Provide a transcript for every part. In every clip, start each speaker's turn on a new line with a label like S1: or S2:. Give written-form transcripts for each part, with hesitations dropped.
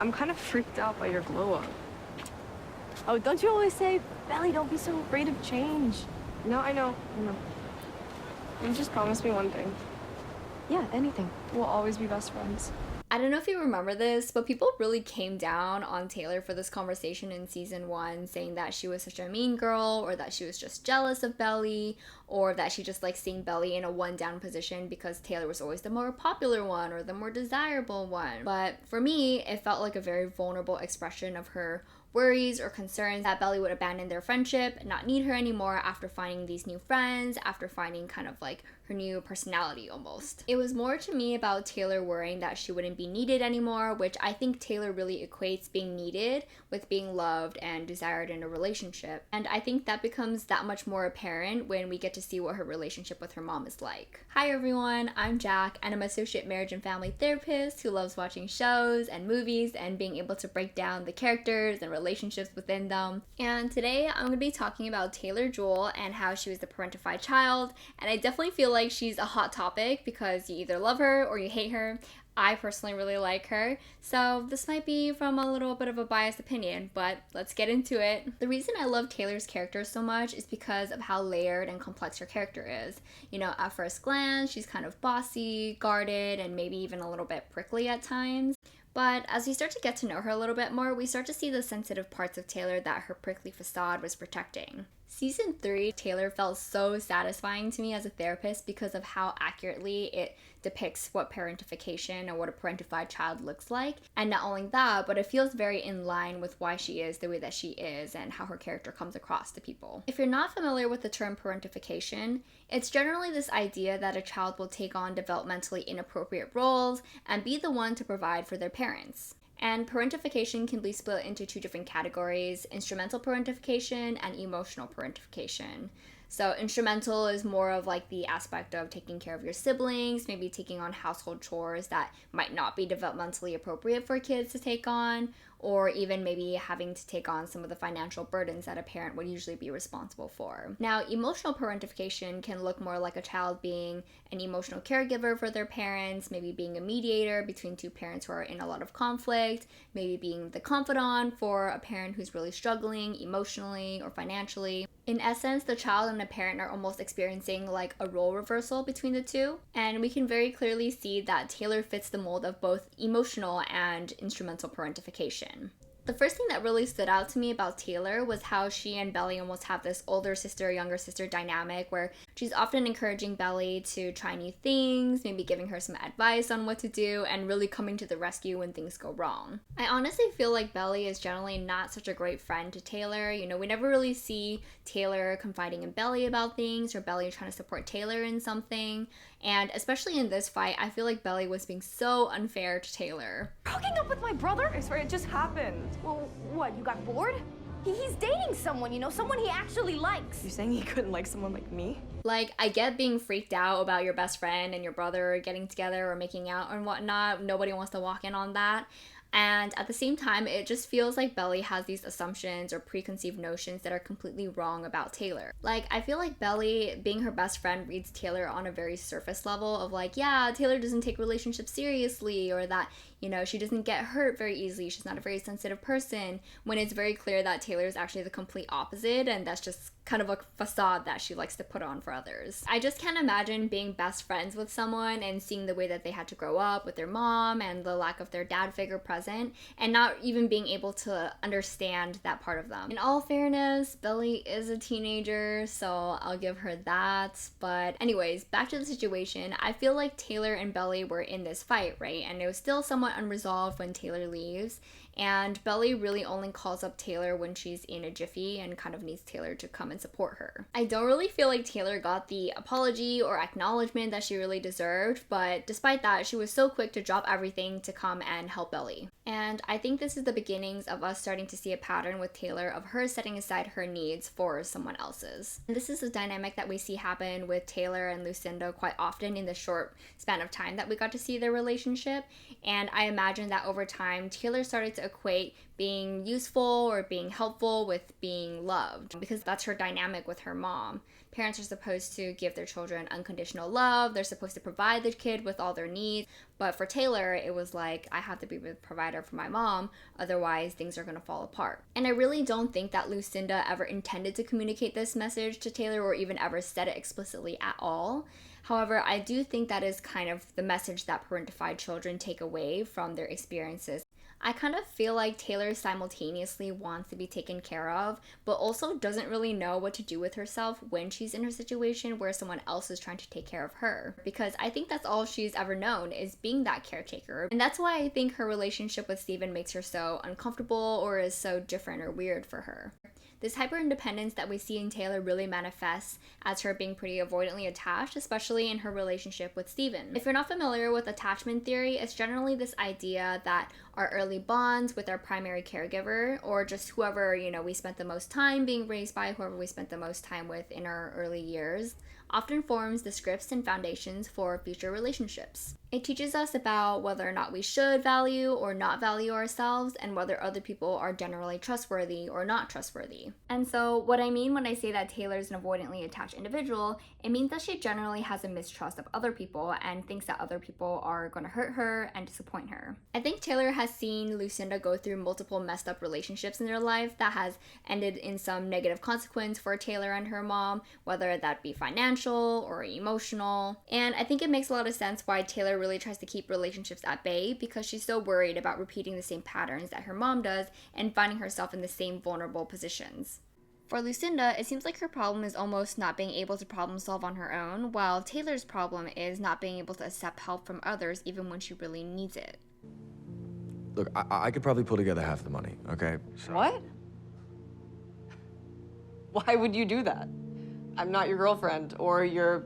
S1: I'm kind of freaked out by your glow up.
S2: Oh, don't you always say, Belly, don't be so afraid of change?
S1: No, I know. You just promised me one thing.
S2: Yeah, anything.
S1: We'll always be best friends.
S3: I don't know if you remember this, but people really came down on Taylor for this conversation in season 1, saying that she was such a mean girl, or that she was just jealous of Belly, or that she just liked seeing Belly in a one-down position because Taylor was always the more popular one or the more desirable one. But for me, it felt like a very vulnerable expression of her worries or concerns that Belly would abandon their friendship, not need her anymore after finding these new friends, after finding kind of like her new personality almost. It was more to me about Taylor worrying that she wouldn't be needed anymore, which I think Taylor really equates being needed with being loved and desired in a relationship. And I think that becomes that much more apparent when we get to see what her relationship with her mom is like. Hi everyone, I'm Jack, and I'm an associate marriage and family therapist who loves watching shows and movies and being able to break down the characters and relationships within them. And today I'm going to be talking about Taylor Jewell and how she was the parentified child, and I definitely feel like she's a hot topic because you either love her or you hate her. I personally really like her, so this might be from a little bit of a biased opinion, but let's get into it. The reason I love Taylor's character so much is because of how layered and complex her character is. You know, at first glance, she's kind of bossy, guarded, and maybe even a little bit prickly at times. But as we start to get to know her a little bit more, we start to see the sensitive parts of Taylor that her prickly facade was protecting. Season 3, Taylor felt so satisfying to me as a therapist because of how accurately it depicts what parentification or what a parentified child looks like. And not only that, but it feels very in line with why she is the way that she is and how her character comes across to people. If you're not familiar with the term parentification, it's generally this idea that a child will take on developmentally inappropriate roles and be the one to provide for their parents. And parentification can be split into two different categories: instrumental parentification and emotional parentification. So instrumental is more of like the aspect of taking care of your siblings, maybe taking on household chores that might not be developmentally appropriate for kids to take on, or even maybe having to take on some of the financial burdens that a parent would usually be responsible for. Now, emotional parentification can look more like a child being an emotional caregiver for their parents, maybe being a mediator between two parents who are in a lot of conflict, maybe being the confidant for a parent who's really struggling emotionally or financially. In essence, the child and the parent are almost experiencing like a role reversal between the two, and we can very clearly see that Taylor fits the mold of both emotional and instrumental parentification. The first thing that really stood out to me about Taylor was how she and Belly almost have this older sister, younger sister dynamic where she's often encouraging Belly to try new things, maybe giving her some advice on what to do, and really coming to the rescue when things go wrong. I honestly feel like Belly is generally not such a great friend to Taylor. You know, we never really see Taylor confiding in Belly about things or Belly trying to support Taylor in something. And especially in this fight, I feel like Belly was being so unfair to Taylor.
S2: Hooking up with my brother?
S1: I swear it just happened.
S2: Well, what, you got bored? He's dating someone, someone he actually likes.
S1: You're saying he couldn't like someone like me?
S3: Like, I get being freaked out about your best friend and your brother getting together or making out and whatnot. Nobody wants to walk in on that. And at the same time, it just feels like Belly has these assumptions or preconceived notions that are completely wrong about Taylor. Like, I feel like Belly, being her best friend, reads Taylor on a very surface level of like, yeah, Taylor doesn't take relationships seriously, or that, she doesn't get hurt very easily, she's not a very sensitive person, when it's very clear that Taylor is actually the complete opposite, and that's just kind of a facade that she likes to put on for others. I just can't imagine being best friends with someone and seeing the way that they had to grow up with their mom and the lack of their dad figure present, and not even being able to understand that part of them. In all fairness, Belly is a teenager, so I'll give her that. But anyways, back to the situation. I feel like Taylor and Belly were in this fight, right? And it was still somewhat unresolved when Taylor leaves. And Belly really only calls up Taylor when she's in a jiffy and kind of needs Taylor to come and support her. I don't really feel like Taylor got the apology or acknowledgement that she really deserved, but despite that, she was so quick to drop everything to come and help Belly. And I think this is the beginnings of us starting to see a pattern with Taylor of her setting aside her needs for someone else's. And this is a dynamic that we see happen with Taylor and Lucinda quite often in the short span of time that we got to see their relationship. And I imagine that over time, Taylor started to equate being useful or being helpful with being loved, because that's her dynamic with her mom. Parents are supposed to give their children unconditional love. They're supposed to provide the kid with all their needs. But for Taylor, it was like, I have to be the provider for my mom, otherwise things are gonna fall apart. And I really don't think that Lucinda ever intended to communicate this message to Taylor or even ever said it explicitly at all. However, I do think that is kind of the message that parentified children take away from their experiences. I kind of feel like Taylor simultaneously wants to be taken care of, but also doesn't really know what to do with herself when she's in her situation where someone else is trying to take care of her. Because I think that's all she's ever known, is being that caretaker. And that's why I think her relationship with Steven makes her so uncomfortable or is so different or weird for her. This hyperindependence that we see in Taylor really manifests as her being pretty avoidantly attached, especially in her relationship with Steven. If you're not familiar with attachment theory, it's generally this idea that our early bonds with our primary caregiver, or just whoever, we spent the most time being raised by, whoever we spent the most time with in our early years, often forms the scripts and foundations for future relationships. It teaches us about whether or not we should value or not value ourselves, and whether other people are generally trustworthy or not trustworthy. And so what I mean when I say that Taylor is an avoidantly attached individual, it means that she generally has a mistrust of other people and thinks that other people are going to hurt her and disappoint her. I think Taylor has seen Lucinda go through multiple messed up relationships in their life that has ended in some negative consequence for Taylor and her mom, whether that be financial or emotional. And I think it makes a lot of sense why Taylor really tries to keep relationships at bay, because she's so worried about repeating the same patterns that her mom does and finding herself in the same vulnerable positions. For Lucinda, it seems like her problem is almost not being able to problem solve on her own, while Taylor's problem is not being able to accept help from others even when she really needs it.
S4: Look, I could probably pull together half the money, okay? So...
S5: What? Why would you do that? I'm not your girlfriend or your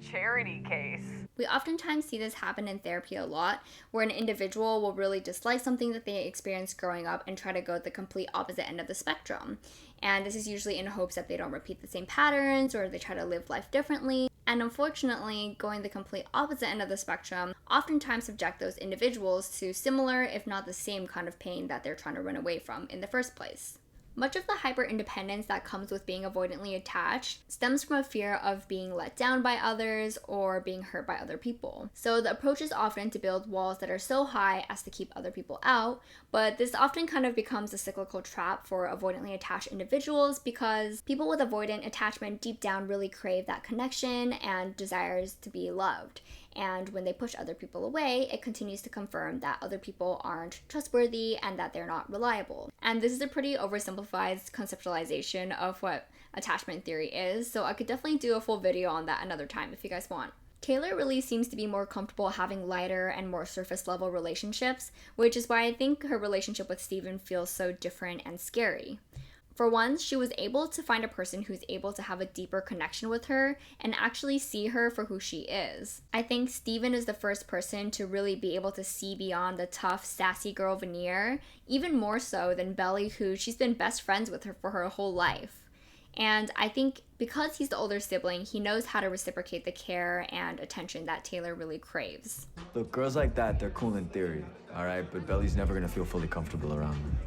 S5: charity case.
S3: We oftentimes see this happen in therapy a lot, where an individual will really dislike something that they experienced growing up and try to go the complete opposite end of the spectrum. And this is usually in hopes that they don't repeat the same patterns or they try to live life differently. And unfortunately, going the complete opposite end of the spectrum oftentimes subject those individuals to similar, if not the same kind of pain that they're trying to run away from in the first place. Much of the hyperindependence that comes with being avoidantly attached stems from a fear of being let down by others or being hurt by other people. So the approach is often to build walls that are so high as to keep other people out, but this often kind of becomes a cyclical trap for avoidantly attached individuals, because people with avoidant attachment deep down really crave that connection and desires to be loved. And when they push other people away, it continues to confirm that other people aren't trustworthy and that they're not reliable. And this is a pretty oversimplified conceptualization of what attachment theory is, so I could definitely do a full video on that another time if you guys want. Taylor really seems to be more comfortable having lighter and more surface level relationships, which is why I think her relationship with Steven feels so different and scary. For once, she was able to find a person who's able to have a deeper connection with her and actually see her for who she is. I think Steven is the first person to really be able to see beyond the tough, sassy girl veneer, even more so than Belly, who she's been best friends with her for her whole life. And I think because he's the older sibling, he knows how to reciprocate the care and attention that Taylor really craves.
S4: Look, girls like that, they're cool in theory, all right? But Belly's never gonna feel fully comfortable around them.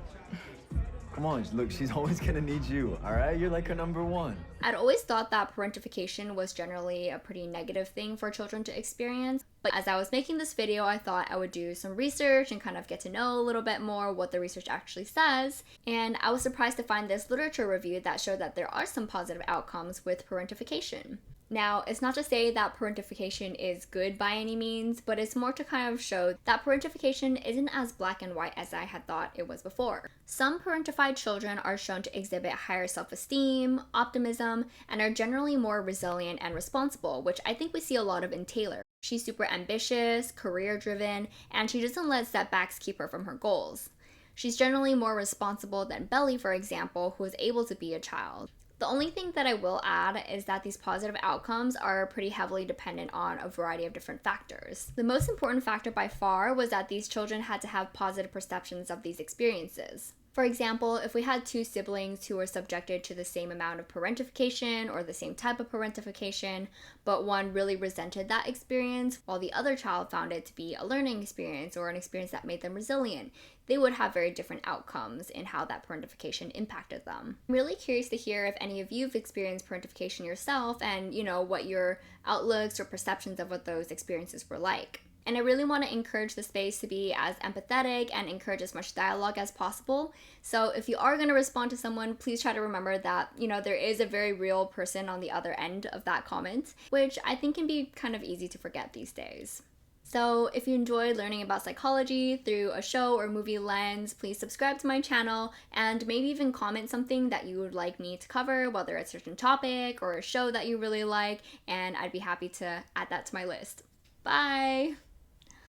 S4: Come on, look, she's always gonna need you, all right? You're like her number one.
S3: I'd always thought that parentification was generally a pretty negative thing for children to experience, but as I was making this video, I thought I would do some research and kind of get to know a little bit more what the research actually says, and I was surprised to find this literature review that showed that there are some positive outcomes with parentification. Now, it's not to say that parentification is good by any means, but it's more to kind of show that parentification isn't as black and white as I had thought it was before. Some parentified children are shown to exhibit higher self-esteem, optimism, and are generally more resilient and responsible, which I think we see a lot of in Taylor. She's super ambitious, career-driven, and she doesn't let setbacks keep her from her goals. She's generally more responsible than Belly, for example, who is able to be a child. The only thing that I will add is that these positive outcomes are pretty heavily dependent on a variety of different factors. The most important factor by far was that these children had to have positive perceptions of these experiences. For example, if we had two siblings who were subjected to the same amount of parentification or the same type of parentification, but one really resented that experience while the other child found it to be a learning experience or an experience that made them resilient, they would have very different outcomes in how that parentification impacted them. I'm really curious to hear if any of you have experienced parentification yourself and, what your outlooks or perceptions of what those experiences were like. And I really want to encourage the space to be as empathetic and encourage as much dialogue as possible. So if you are going to respond to someone, please try to remember that, there is a very real person on the other end of that comment, which I think can be kind of easy to forget these days. So if you enjoyed learning about psychology through a show or movie lens, please subscribe to my channel and maybe even comment something that you would like me to cover, whether it's a certain topic or a show that you really like, and I'd be happy to add that to my list. Bye!